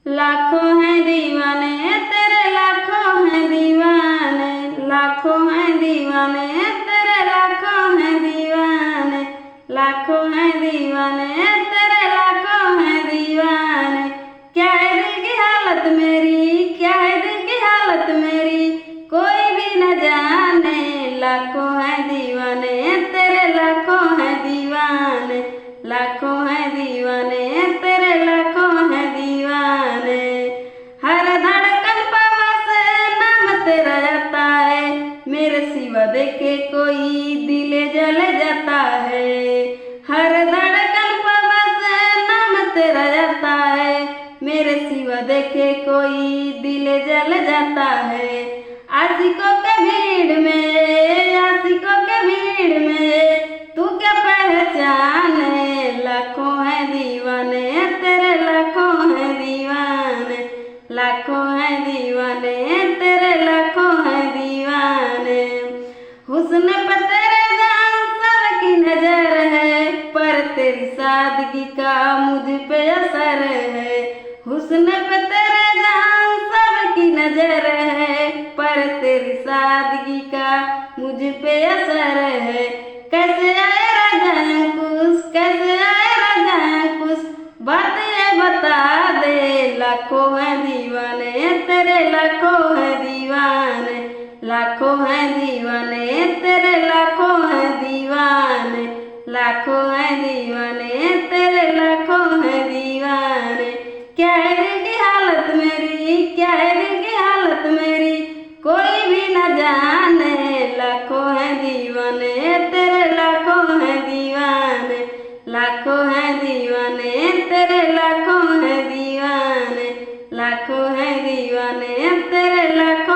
लाखों हैं दीवाने तेरे, लाखों हैं दीवाने, लाखों हैं दीवाने तेरे, लाखों हैं दीवाने, लाखों हैं दीवाने तेरे, लाखों हैं दीवाने। क्या है दिल की हालत मेरी, क्या है दिल की हालत मेरी, कोई भी न जाने। लाखों हैं दीवाने तेरे, लाखों हैं दीवाने, लाखों हैं दीवाने तेरे, लाखों हैं दीवाने। हर धड़कन पावा से नाम तेरा जाता है, मेरे सिवा देखे कोई दिल जल जाता है। हर धड़कन पावा से नाम तेरा जाता है, मेरे सिवा देखे कोई दिल जल जाता है। आशिकों के भीड़ में, आशिकों के भीड़ में तू क्या पहचाने। लाखों हैं दीवाने तेरे, लाखों हैं दीवाने, लाखों हैं दीवाने तेरे, लाखों हैं दीवाने। हुस्न पे तेरे जान सबकी नजर है, पर तेरी सादगी का मुझ पे असर है। हुस्न पे तेरे जान सबकी नजर है, पर तेरी सादगी का मुझ पे असर है। कैसे आए राजा अंकुश, कैसे आए राजा अंकुश, बात ये बता दे। लाखों हैं दीवाने तेरे, लाखों हैं दीवाने, लाखों हैं दीवाने तेरे, लाखों हैं दीवाने, लाखों हैं दीवाने तेरे, लाखों हैं दीवाने। क्या है दिल की हालत मेरी, क्या है दिल की हालत मेरी, कोई भी न जाने। लाखों हैं दीवाने तेरे, लाखों हैं दीवाने, लाखों हैं दीवाने तेरे, लाखों हैं दीवाने, लाखों हैं दीवाने तेरे, लाखों